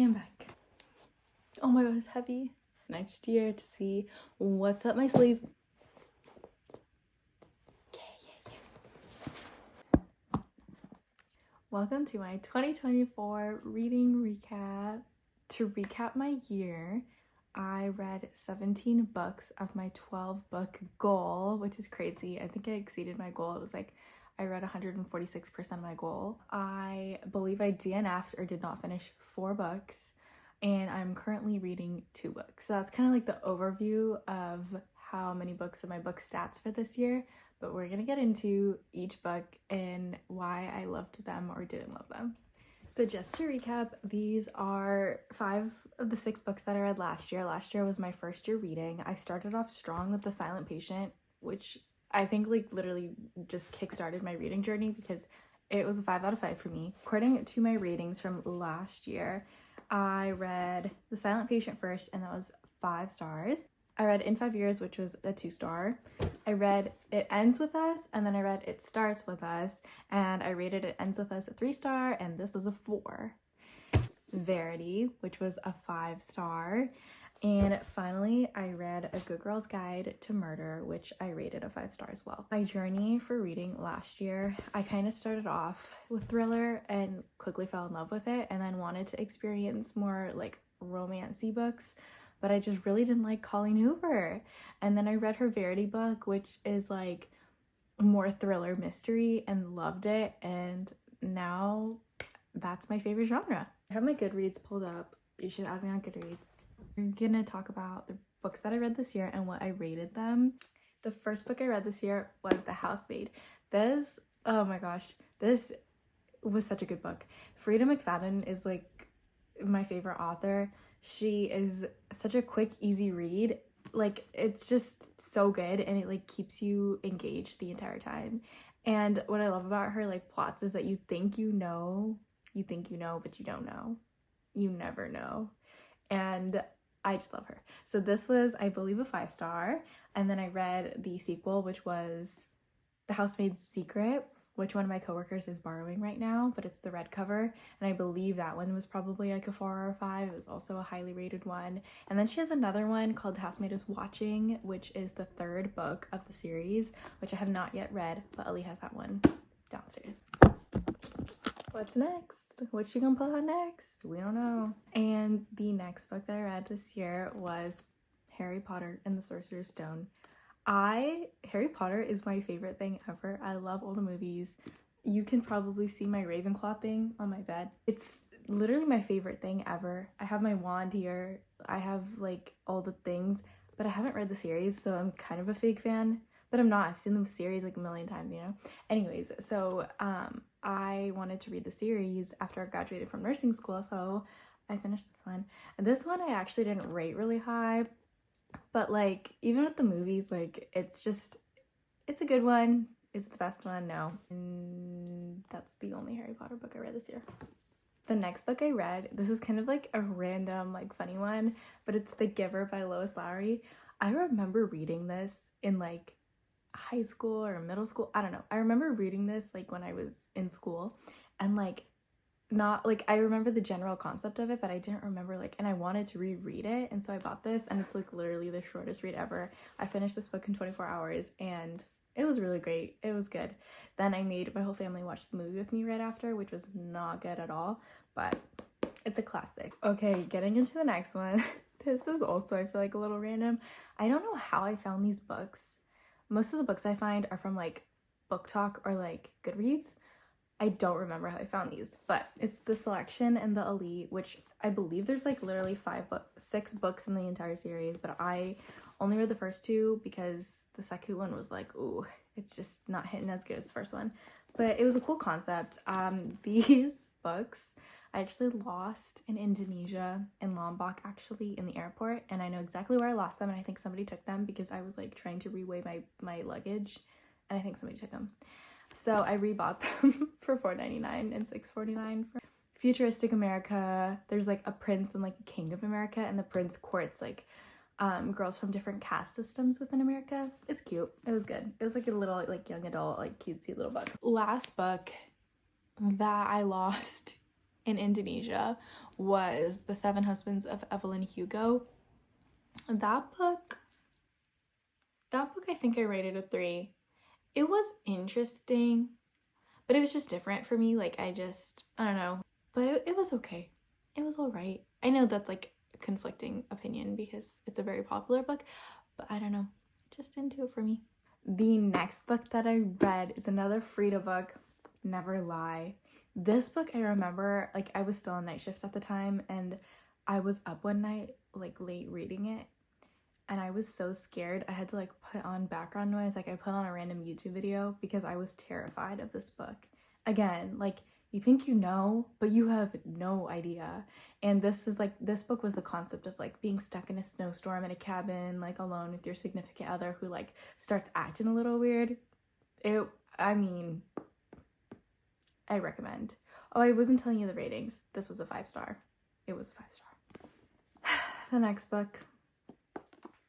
Okay, I'm back. Oh my god, it's heavy. Next year to see what's up my sleeve. Welcome to my 2024 reading recap. To recap my year, I read 17 books of my 12 book goal, which is crazy. I think I exceeded my goal. It was like I read 146% of my goal. I believe I DNF'd or did not finish 4 books, and I'm currently reading 2 books. So that's kind of like the overview of how many books of my book stats for this year, but we're gonna get into each book and why I loved them or didn't love them. So just to recap, these are 5 of the 6 books that I read last year. Last year was my first year reading. I started off strong with The Silent Patient, which I think like literally just kickstarted my reading journey because it was a 5 out of 5 for me. According to my ratings from last year, I read The Silent Patient first, and that was 5 stars. I read In 5 Years, which was a 2-star. I read It Ends With Us, and then I read It Starts With Us, and I rated It Ends With Us a 3-star, and this was a 4. Verity, which was a 5-star. And finally, I read A Good Girl's Guide to Murder, which I rated a 5-star as well. My journey for reading last year, I kind of started off with thriller and quickly fell in love with it, and then wanted to experience more like romance-y books, but I just really didn't like Colleen Hoover. And then I read her Verity book, which is like more thriller mystery, and loved it, and now that's my favorite genre. I have my Goodreads pulled up. You should add me on Goodreads. We're gonna talk about the books that I read this year and what I rated them. The first book I read this year was The Housemaid. This, oh my gosh, this was such a good book. Frida McFadden is like my favorite author. She is such a quick, easy read. Like, it's just so good, and it like keeps you engaged the entire time. And what I love about her like plots is that you think you know, but you don't know. You never know. And I just love her. So this was, I believe, a 5-star. And then I read the sequel, which was The Housemaid's Secret, which one of my coworkers is borrowing right now, but it's the red cover, and I believe that one was probably like a 4 or a 5. It was also a highly rated one. And then she has another one called The Housemaid is Watching, which is the 3rd book of the series, which I have not yet read, but Ali has that one downstairs. What's next? What's she gonna pull out next? We don't know. And the next book that I read this year was Harry Potter and the Sorcerer's Stone. Harry Potter is my favorite thing ever. I love all the movies. You can probably see my Ravenclaw thing on my bed. It's literally my favorite thing ever. I have my wand here. I have like all the things, but I haven't read the series, so I'm kind of a fake fan. But I'm not. I've seen the series like a million times, you know? Anyways, so I wanted to read the series after I graduated from nursing school, so I finished this one. And this one I actually didn't rate really high, but like even with the movies, like it's a good one. Is it the best one? No. And that's the only Harry Potter book I read this year. The next book I read, this is kind of like a random like funny one, but it's The Giver by Lois Lowry. I remember reading this in like high school or middle school. I don't know. I remember reading this like when I was in school, and like not like I remember the general concept of it, but I didn't remember like, and I wanted to reread it, and so I bought this, and it's like literally the shortest read ever. I finished this book in 24 hours, and it was really great. It was good. Then I made my whole family watch the movie with me right after, which was not good at all, but it's a classic. Okay, getting into the next one. This is also, I feel like, a little random. I don't know how I found these books. Most of the books I find are from like Book Talk or like Goodreads. I don't remember how I found these, but it's The Selection and The Elite, which I believe there's like literally 6 books in the entire series, but I only read the first 2 because the second one was like, ooh, it's just not hitting as good as the first one. But it was a cool concept. These books I actually lost in Indonesia, in Lombok actually, in the airport, and I know exactly where I lost them, and I think somebody took them because I was like trying to reweigh my luggage, and I think somebody took them. So I rebought them for $4.99 and $6.49 for futuristic America. There's like a prince and like a king of America, and the prince courts like girls from different caste systems within America. It's cute. It was good. It was like a little like young adult like cutesy little book. Last book that I lost in Indonesia was The Seven Husbands of Evelyn Hugo. That book, I think I rated a 3. It was interesting, but it was just different for me. Like, I don't know. But it was okay. It was all right. I know that's like a conflicting opinion because it's a very popular book, but I don't know. Just didn't do it for me. The next book that I read is another Frida book, Never Lie. This book, I remember, like, I was still on night shift at the time, and I was up one night, like, late reading it, and I was so scared. I had to, like, put on background noise. Like, I put on a random YouTube video because I was terrified of this book. Again, like, you think you know, but you have no idea. And this book was the concept of, like, being stuck in a snowstorm in a cabin, like, alone with your significant other who, like, starts acting a little weird. I recommend. Oh, I wasn't telling you the ratings. This was a 5-star. It was a 5-star. The next book,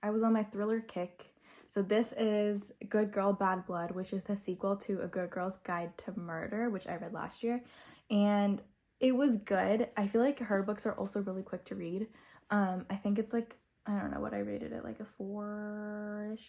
I was on my thriller kick. So this is Good Girl, Bad Blood, which is the sequel to A Good Girl's Guide to Murder, which I read last year. And it was good. I feel like her books are also really quick to read. I think it's like, I don't know what I rated it, like a 4-ish.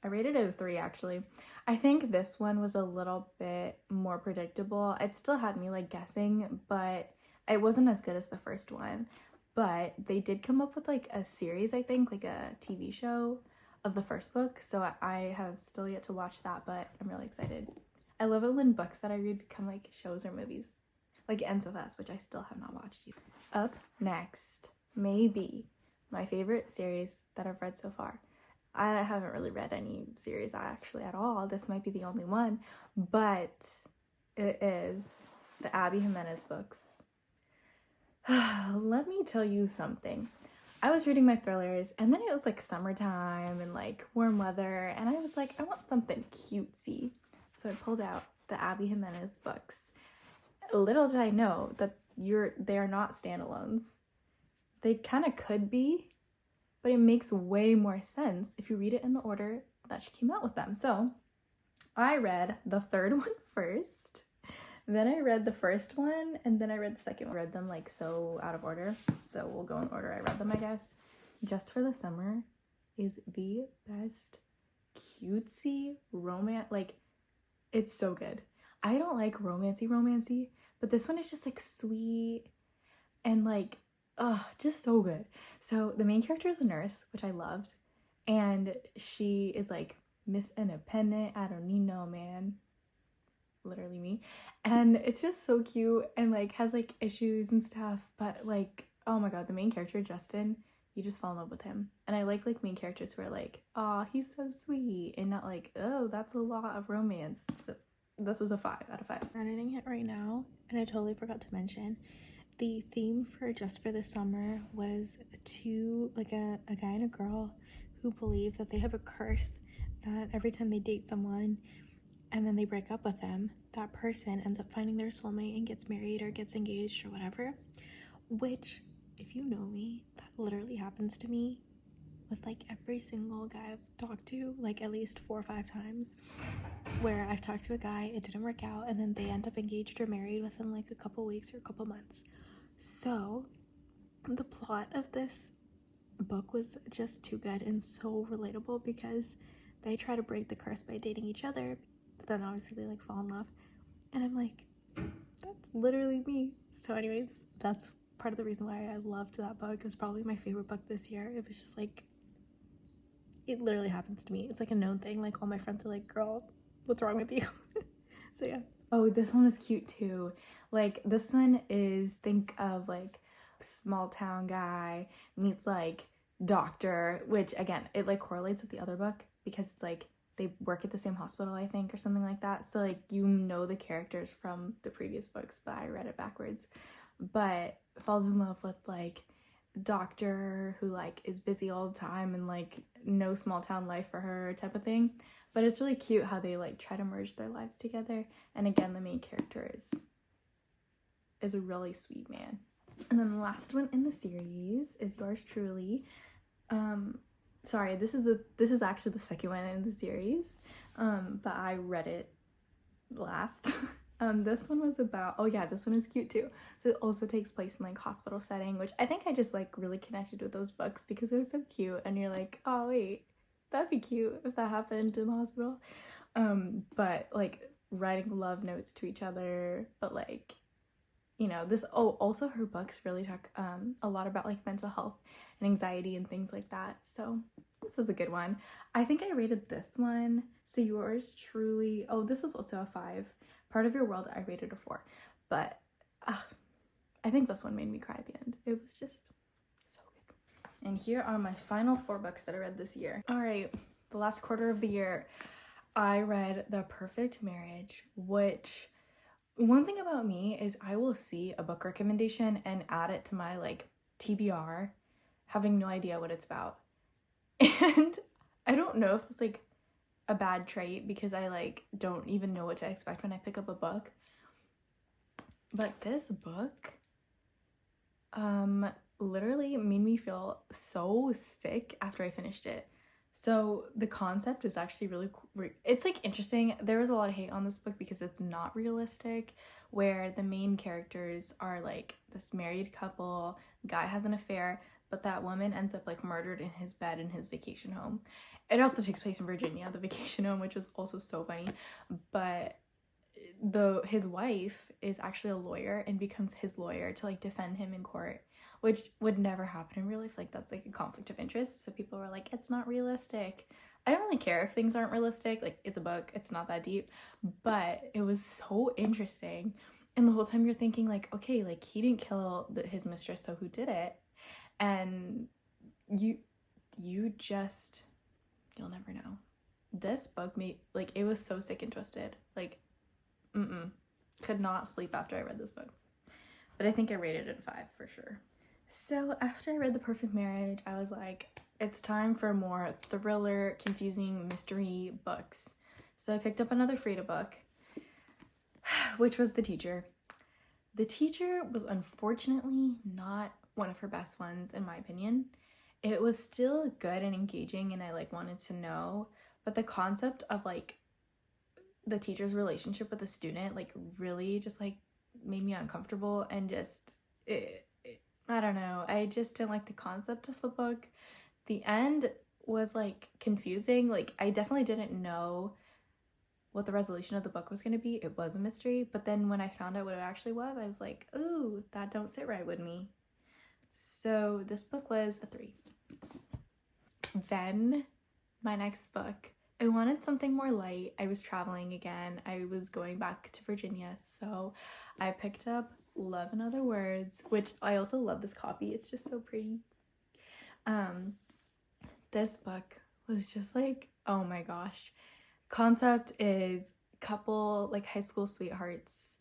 I rated it a 3, actually. I think this one was a little bit more predictable. It still had me, like, guessing, but it wasn't as good as the first one. But they did come up with, like, a series, I think, like a TV show of the first book. So I have still yet to watch that, but I'm really excited. I love it when books that I read become, like, shows or movies. Like, It Ends With Us, which I still have not watched either. Up next, maybe my favorite series that I've read so far. I haven't really read any series actually at all. This might be the only one, but it is the Abby Jimenez books. Let me tell you something. I was reading my thrillers, and then it was like summertime and like warm weather, and I was like, I want something cutesy. So I pulled out the Abby Jimenez books. Little did I know that they are not standalones. They kind of could be, but it makes way more sense if you read it in the order that she came out with them. So I read the third one first, then I read the first one, and then I read the second one. I read them like so out of order, so we'll go in order I read them, I guess. Just for the Summer is the best cutesy romance. Like, it's so good. I don't like romancy, but this one is just like sweet and like, just so good. So the main character is a nurse, which I loved, and she is like Miss Independent. I don't need no man, literally me. And it's just so cute and like has like issues and stuff, but like, oh my god, the main character, Justin, you just fall in love with him. And I like main characters who are like, oh, he's so sweet, and not like, oh, that's a lot of romance. So this was a 5 out of 5. I'm editing it right now, and I totally forgot to mention the theme for Just for the Summer was a guy and a girl who believe that they have a curse that every time they date someone and then they break up with them, that person ends up finding their soulmate and gets married or gets engaged or whatever. Which, if you know me, that literally happens to me with like every single guy I've talked to, like at least 4 or 5 times, where I've talked to a guy, it didn't work out, and then they end up engaged or married within like a couple weeks or a couple months. So the plot of this book was just too good and so relatable because they try to break the curse by dating each other, but then obviously they like fall in love, and I'm like, that's literally me. So anyways, that's part of the reason why I loved that book. It was probably my favorite book this year. It was just like, it literally happens to me. It's like a known thing. Like all my friends are like, girl, what's wrong with you? So yeah. Oh, this one was cute too. Like, this one is, think of like small town guy meets like doctor, which again, it like correlates with the other book because it's like they work at the same hospital, I think, or something like that. So like, you know the characters from the previous books, but I read it backwards. But falls in love with like doctor who like is busy all the time and like no small town life for her type of thing. But it's really cute how they like try to merge their lives together. And again, the main character is a really sweet man. And then the last one in the series is yours truly. Sorry, this is actually the second one in the series. But I read it last. This one was about, oh yeah, this one is cute too. So it also takes place in like hospital setting, which I think I just like really connected with those books because it was so cute. And you're like, oh wait, that'd be cute if that happened in the hospital. But like writing love notes to each other, but like, you know, this, oh, also her books really talk a lot about like mental health and anxiety and things like that. So this is a good one. I think I rated this one. So yours truly, oh, this was also a 5. Part of Your World, I rated a 4. But I think this one made me cry at the end. It was just so good. And here are my final 4 books that I read this year. All right, the last quarter of the year, I read The Perfect Marriage, which, one thing about me is I will see a book recommendation and add it to my like TBR, having no idea what it's about. And I don't know if it's like a bad trait because I like don't even know what to expect when I pick up a book. But this book literally made me feel so sick after I finished it. So the concept is actually really cool. It's like interesting. There was a lot of hate on this book because it's not realistic, where the main characters are like this married couple, guy has an affair, but that woman ends up like murdered in his bed in his vacation home. It also takes place in Virginia, the vacation home, which was also so funny. But his wife is actually a lawyer and becomes his lawyer to like defend him in court, which would never happen in real life. Like that's like a conflict of interest. So people were like, it's not realistic. I don't really care if things aren't realistic. Like it's a book, it's not that deep. But it was so interesting. And the whole time you're thinking like, okay, like he didn't kill his mistress, so who did it? And you just, you'll never know. This book made, like, it was so sick and twisted. Like, could not sleep after I read this book. But I think I rated it a 5 for sure. So after I read The Perfect Marriage, I was like, it's time for more thriller, confusing mystery books. So I picked up another Frida book, which was The Teacher. The Teacher was unfortunately not one of her best ones, in my opinion. It was still good and engaging, and I like wanted to know, but the concept of like the teacher's relationship with the student like really just like made me uncomfortable, and just I don't know, I just didn't like the concept of the book. The end was like confusing. Like I definitely didn't know what the resolution of the book was going to be. It was a mystery, but then when I found out what it actually was, I was like, ooh, that don't sit right with me. So this book was a 3. Then my next book, I wanted something more light. I was traveling again. I was going back to Virginia, so I picked up Love and Other Words, which I also love this copy. It's just so pretty. This book was just like, oh my gosh. Concept is couple like high school sweethearts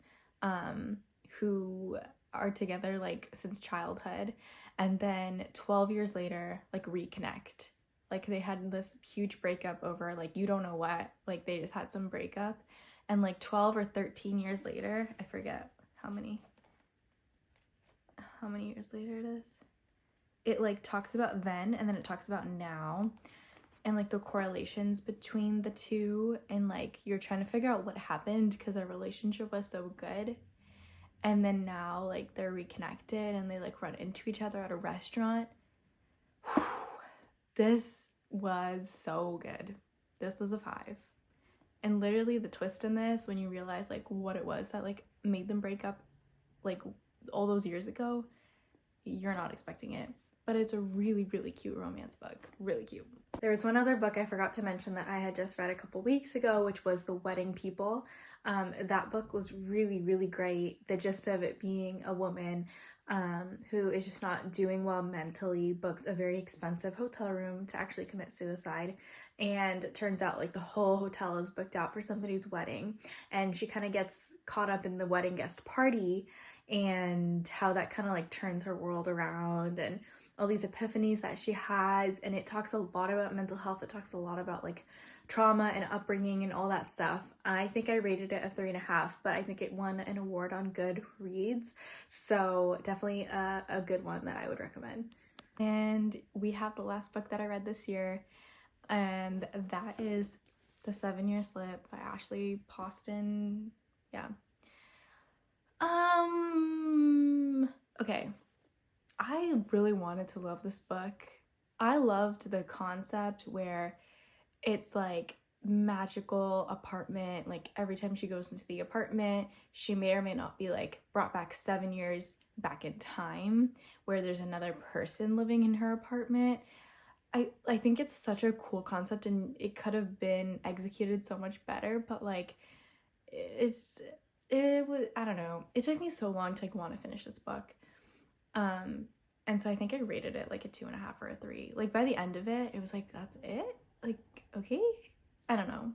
who are together like since childhood, and then 12 years later like reconnect. Like they had this huge breakup over like you don't know what, like they just had some breakup, and like 12 or 13 years later, I forget how many years later it is, it like talks about then and then it talks about now, and like the correlations between the two, and like you're trying to figure out what happened because their relationship was so good, and then now like they're reconnected and they like run into each other at a restaurant. This was so good. This was a 5. And literally the twist in this, when you realize like what it was that like made them break up like all those years ago, you're not expecting it. But it's a really, really cute romance book. Really cute. There was one other book I forgot to mention that I had just read a couple weeks ago, which was The Wedding People. That book was really, really great. The gist of it being a woman who is just not doing well mentally, books a very expensive hotel room to actually commit suicide. And it turns out like the whole hotel is booked out for somebody's wedding. And she kind of gets caught up in the wedding guest party and how that kind of like turns her world around, and all these epiphanies that she has. And it talks a lot about mental health. It talks a lot about like trauma and upbringing and all that stuff. I think I rated it a 3.5, but I think it won an award on Goodreads. So definitely a good one that I would recommend. And we have the last book that I read this year, and that is The 7-Year Slip by Ashley Poston. Yeah. Okay, I really wanted to love this book. I loved the concept where it's like magical apartment. Like every time she goes into the apartment, she may or may not be like brought back 7 years back in time, where there's another person living in her apartment. I think it's such a cool concept, and it could have been executed so much better, but like it's it was, I don't know, it took me so long to like want to finish this book. um and so I think I rated it like a 2.5 or a 3. Like by the end of it, it was like, that's it? Like, okay, I don't know.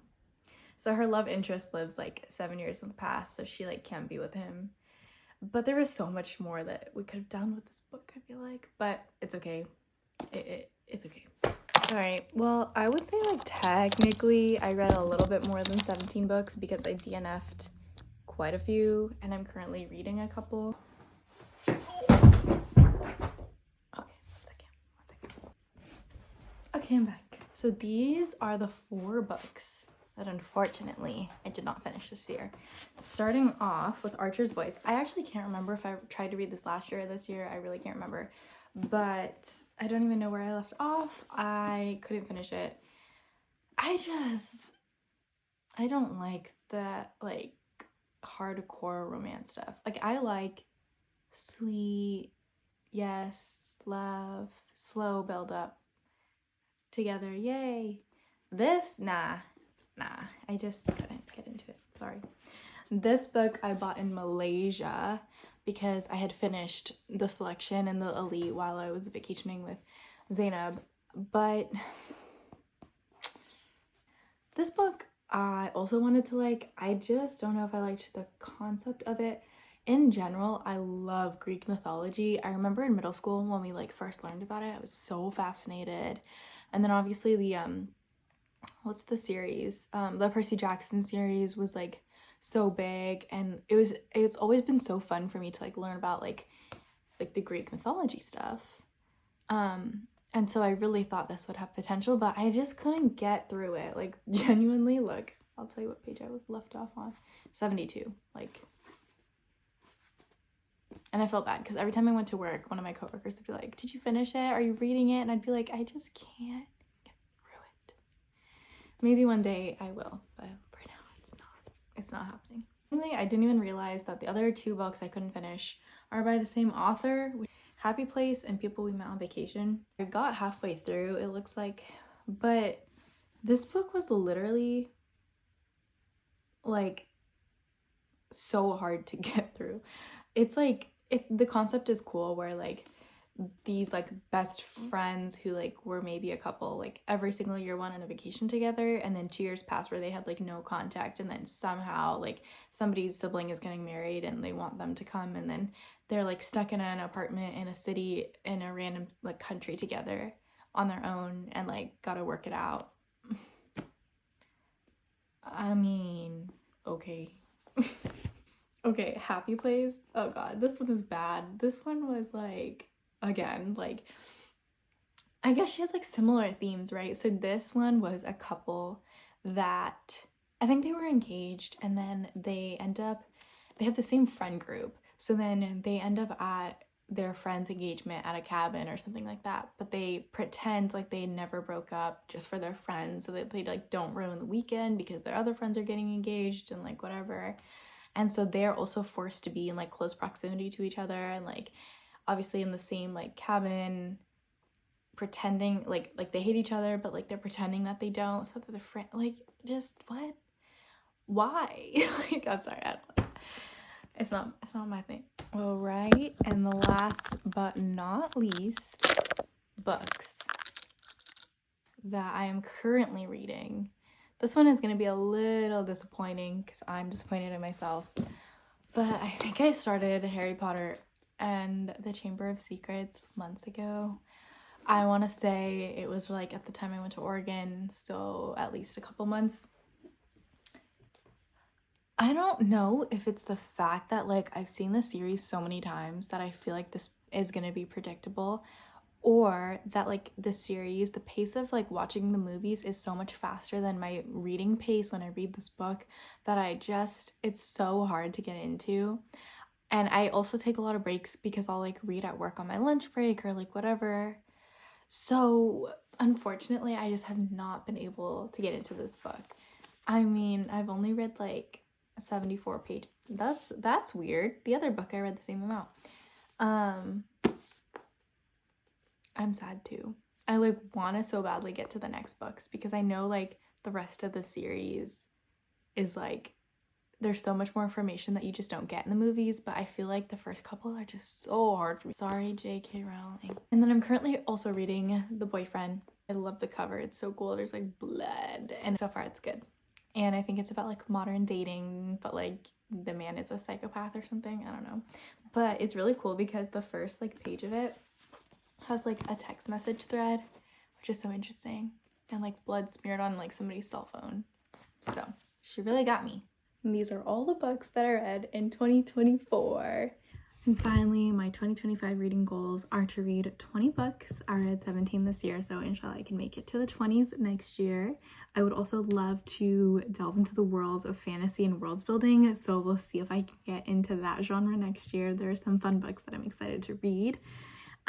So her love interest lives like 7 years in the past, so she like can't be with him. But there was so much more that we could have done with this book, I feel like. But it's okay. It's okay. All right. Well, I would say like technically I read a little bit more than 17 books because I DNF'd quite a few, and I'm currently reading a couple. Okay, one second. Okay, I'm back. So these are the 4 books that unfortunately I did not finish this year. Starting off with Archer's Voice. I actually can't remember if I tried to read this last year or this year. I really can't remember. But I don't even know where I left off. I couldn't finish it. I don't like that like hardcore romance stuff. Like I like sweet, yes, love, slow build up together, yay. This, nah, I just couldn't get into it, sorry. This book I bought in Malaysia because I had finished the selection and the elite while I was vacationing with Zainab. But this book I also wanted to like. I just don't know if I liked the concept of it. In general, I love Greek mythology. I remember in middle school when we like first learned about it, I was so fascinated. And then obviously the what's the series? The Percy Jackson series was like so big, and it's always been so fun for me to like learn about like the Greek mythology stuff. And so I really thought this would have potential, but I just couldn't get through it. Like genuinely, look, I'll tell you what page I was left off on. 72. Like, and I felt bad because every time I went to work, one of my coworkers would be like, "Did you finish it? Are you reading it?" And I'd be like, "I just can't get through it." Maybe one day I will, but for now it's not happening. I didn't even realize that the other 2 books I couldn't finish are by the same author, Happy Place and People We Met on Vacation. I got halfway through, it looks like, but this book was literally like so hard to get through. It's like the concept is cool where like these like best friends who like were maybe a couple like every single year went on a vacation together, and then 2 years passed where they had like no contact, and then somehow like somebody's sibling is getting married and they want them to come, and then they're like stuck in an apartment in a city in a random like country together on their own and like gotta work it out. I mean, okay. Okay, Happy Place. Oh god, this one was bad. This one was like, again, like I guess she has like similar themes, right? So this one was a couple that I think they were engaged, and then they have the same friend group. So then they end up at their friend's engagement at a cabin or something like that, but they pretend like they never broke up just for their friends, so that they like don't ruin the weekend because their other friends are getting engaged and like whatever. And so they're also forced to be in like close proximity to each other, and like obviously in the same like cabin, pretending like they hate each other, but like they're pretending that they don't, so that they're friend. Like, just what? Why? Like, I'm sorry, I don't know. It's not my thing. All right, and the last but not least books that I am currently reading. This one is going to be a little disappointing because I'm disappointed in myself. But I think I started Harry Potter and the Chamber of Secrets months ago. I want to say it was like at the time I went to Oregon, so at least a couple months. I don't know if it's the fact that like I've seen the series so many times that I feel like this is going to be predictable, or that like the series, the pace of like watching the movies is so much faster than my reading pace when I read this book that it's so hard to get into. And I also take a lot of breaks because I'll like read at work on my lunch break or like whatever. So unfortunately, I just have not been able to get into this book. I mean, I've only read like 74 pages. That's weird. The other book I read the same amount. I'm sad too. I like want to so badly get to the next books because I know like the rest of the series is like there's so much more information that you just don't get in the movies, but I feel like the first couple are just so hard for me. Sorry, J.K. Rowling. And then I'm currently also reading The Boyfriend. I love the cover. It's so cool. There's like blood, and so far it's good. And I think it's about like modern dating, but like the man is a psychopath or something. I don't know. But it's really cool because the first like page of it has like a text message thread, which is so interesting, and like blood smeared on like somebody's cell phone. So she really got me. And these are all the books that I read in 2024. And finally, my 2025 reading goals are to read 20 books. I read 17 this year, so inshallah I can make it to the 20s next year. I would also love to delve into the world of fantasy and world building, so we'll see if I can get into that genre next year. There are some fun books that I'm excited to read.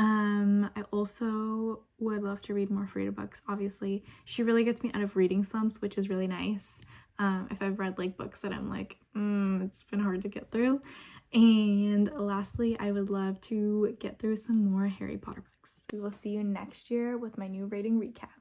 I also would love to read more Frida books, obviously. She really gets me out of reading slumps, which is really nice. If I've read like books that I'm like, it's been hard to get through. And lastly, I would love to get through some more Harry Potter books. We will see you next year with my new rating recap.